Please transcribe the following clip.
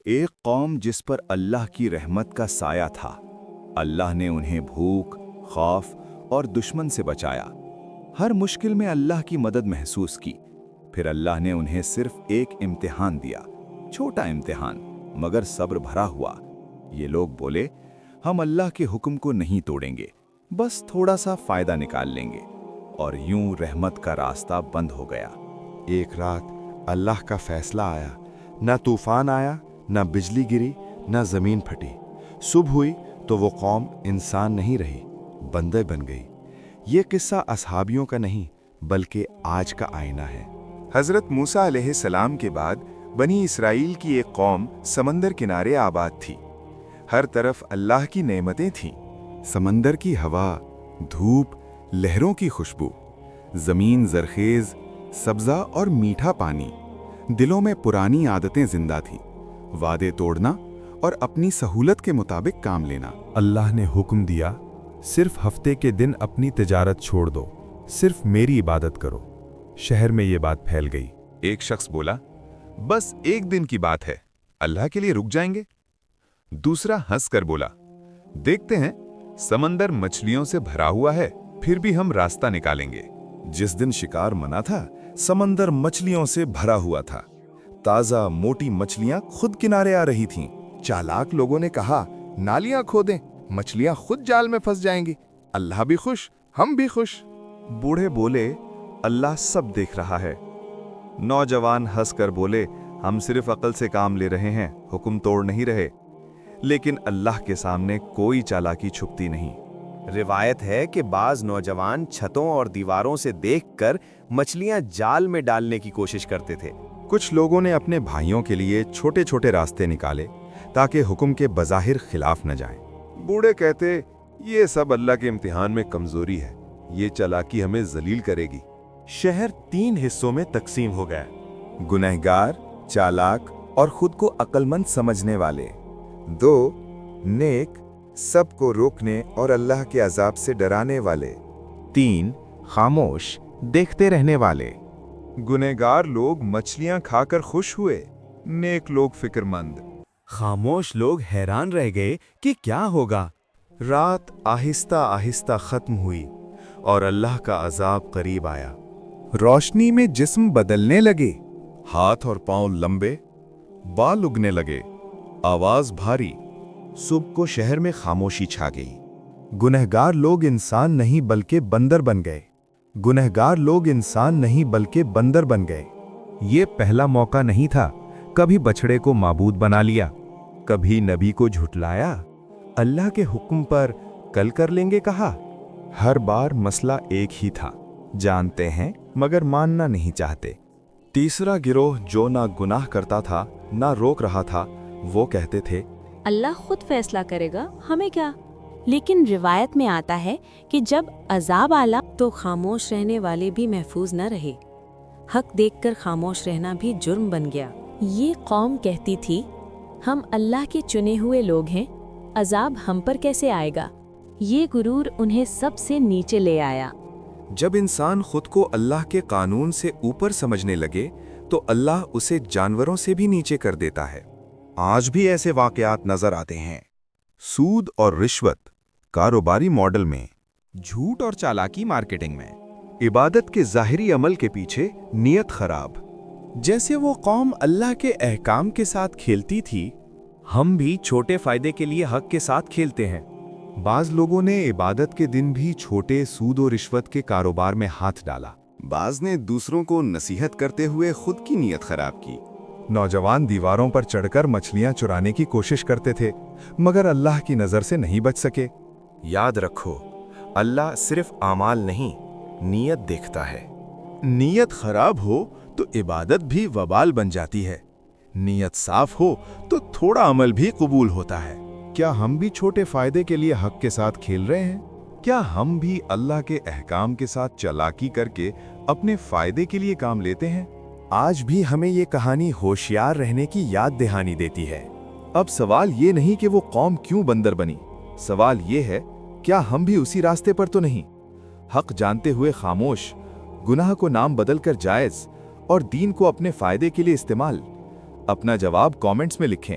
ایک قوم جس پر اللہ کی رحمت کا سایہ تھا، اللہ نے انہیں بھوک، خوف اور دشمن سے بچایا۔ ہر مشکل میں اللہ کی مدد محسوس کی۔ پھر اللہ نے انہیں صرف ایک امتحان دیا، چھوٹا امتحان مگر صبر بھرا ہوا۔ یہ لوگ بولے، ہم اللہ کے حکم کو نہیں توڑیں گے، بس تھوڑا سا فائدہ نکال لیں گے، اور یوں رحمت کا راستہ بند ہو گیا۔ ایک رات اللہ کا فیصلہ آیا، نہ طوفان آیا، نہ بجلی گری، نہ زمین پھٹی۔ صبح ہوئی تو وہ قوم انسان نہیں رہی، بندے بن گئی۔ یہ قصہ اصحابیوں کا نہیں بلکہ آج کا آئینہ ہے۔ حضرت موسیٰ علیہ السلام کے بعد بنی اسرائیل کی ایک قوم سمندر کنارے آباد تھی۔ ہر طرف اللہ کی نعمتیں تھیں، سمندر کی ہوا، دھوپ، لہروں کی خوشبو، زمین زرخیز، سبزہ اور میٹھا پانی۔ دلوں میں پرانی عادتیں زندہ تھیں، وعدے توڑنا اور اپنی سہولت کے مطابق کام لینا۔ اللہ نے حکم دیا، صرف ہفتے کے دن اپنی تجارت چھوڑ دو، صرف میری عبادت کرو۔ شہر میں یہ بات پھیل گئی۔ ایک شخص بولا، بس ایک دن کی بات ہے، اللہ کے لیے رک جائیں گے۔ دوسرا ہنس کر بولا، دیکھتے ہیں، سمندر مچھلیوں سے بھرا ہوا ہے، پھر بھی ہم راستہ نکالیں گے۔ جس دن شکار منع تھا، سمندر مچھلیوں سے بھرا ہوا تھا۔ تازہ موٹی مچھلیاں خود کنارے آ رہی تھیں۔ چالاک لوگوں نے کہا، نالیاں کھودیں، مچھلیاں خود جال میں پھنس جائیں گی، اللہ بھی خوش، ہم بھی خوش۔ بوڑھے بولے، اللہ سب دیکھ رہا ہے۔ نوجوان ہنس کر بولے، ہم صرف عقل سے کام لے رہے ہیں، حکم توڑ نہیں رہے۔ لیکن اللہ کے سامنے کوئی چالاکی چھپتی نہیں۔ روایت ہے کہ بعض نوجوان چھتوں اور دیواروں سے دیکھ کر مچھلیاں جال میں ڈالنے کی کوشش کرتے تھے۔ کچھ لوگوں نے اپنے بھائیوں کے لیے چھوٹے چھوٹے راستے نکالے تاکہ حکم کے بظاہر خلاف نہ جائیں۔ بوڑھے کہتے، یہ سب اللہ کے امتحان میں کمزوری ہے، یہ چالاکی ہمیں ذلیل کرے گی۔ شہر 3 حصوں میں تقسیم ہو گیا، گنہگار، چالاک اور خود کو عقل مند سمجھنے والے۔ 2 نیک، سب کو روکنے اور اللہ کے عذاب سے ڈرانے والے۔ 3 خاموش، دیکھتے رہنے والے۔ گنہگار لوگ مچھلیاں کھا کر خوش ہوئے، نیک لوگ فکر مند۔ خاموش لوگ حیران رہ گئے کہ کیا ہوگا۔ رات آہستہ آہستہ ختم ہوئی اور اللہ کا عذاب قریب آیا۔ روشنی میں جسم بدلنے لگے، ہاتھ اور پاؤں لمبے، بال اگنے لگے، آواز بھاری۔ صبح کو شہر میں خاموشی چھا گئی۔ گنہگار لوگ انسان نہیں بلکہ بندر بن گئے۔ گنہگار لوگ انسان نہیں بلکہ بندر بن گئے۔ یہ پہلا موقع نہیں تھا، کبھی بچڑے کو معبود بنا لیا، کبھی نبی کو جھٹلایا، اللہ کے حکم پر کل کر لیں گے کہا۔ ہر بار مسئلہ ایک ہی تھا، جانتے ہیں مگر ماننا نہیں چاہتے۔ تیسرا گروہ جو نہ گناہ کرتا تھا نہ روک رہا تھا، وہ کہتے تھے، اللہ خود فیصلہ کرے گا، ہمیں کیا؟ لیکن روایت میں آتا ہے کہ جب عذاب آیا تو خاموش رہنے والے بھی محفوظ نہ رہے۔ حق دیکھ کر خاموش رہنا بھی جرم بن گیا۔ یہ قوم کہتی تھی، ہم اللہ کے چنے ہوئے لوگ ہیں، عذاب ہم پر کیسے آئے گا؟ یہ غرور انہیں سب سے نیچے لے آیا۔ جب انسان خود کو اللہ کے قانون سے اوپر سمجھنے لگے تو اللہ اسے جانوروں سے بھی نیچے کر دیتا ہے۔ آج بھی ایسے واقعات نظر آتے ہیں۔ سود اور رشوت کاروباری ماڈل میں، جھوٹ اور چالاکی مارکیٹنگ میں، عبادت کے ظاہری عمل کے پیچھے نیت خراب۔ جیسے وہ قوم اللہ کے احکام کے ساتھ کھیلتی تھی، ہم بھی چھوٹے فائدے کے لیے حق کے ساتھ کھیلتے ہیں۔ بعض لوگوں نے عبادت کے دن بھی چھوٹے سود و رشوت کے کاروبار میں ہاتھ ڈالا۔ بعض نے دوسروں کو نصیحت کرتے ہوئے خود کی نیت خراب کی۔ نوجوان دیواروں پر چڑھ کر مچھلیاں چرانے کی کوشش کرتے تھے، مگر اللہ کی نظر سے نہیں بچ سکے۔ یاد رکھو، اللہ صرف اعمال نہیں، نیت دیکھتا ہے۔ نیت خراب ہو تو عبادت بھی وبال بن جاتی ہے، نیت صاف ہو تو تھوڑا عمل بھی قبول ہوتا ہے۔ کیا ہم بھی چھوٹے فائدے کے لیے حق کے ساتھ کھیل رہے ہیں؟ کیا ہم بھی اللہ کے احکام کے ساتھ چالاکی کر کے اپنے فائدے کے لیے کام لیتے ہیں؟ آج بھی ہمیں یہ کہانی ہوشیار رہنے کی یاد دہانی دیتی ہے۔ اب سوال یہ نہیں کہ وہ قوم کیوں بندر بنی، سوال یہ ہے، کیا ہم بھی اسی راستے پر تو نہیں؟ حق جانتے ہوئے خاموش، گناہ کو نام بدل کر جائز اور دین کو اپنے فائدے کے لیے استعمال۔ اپنا جواب کامنٹس میں لکھیں۔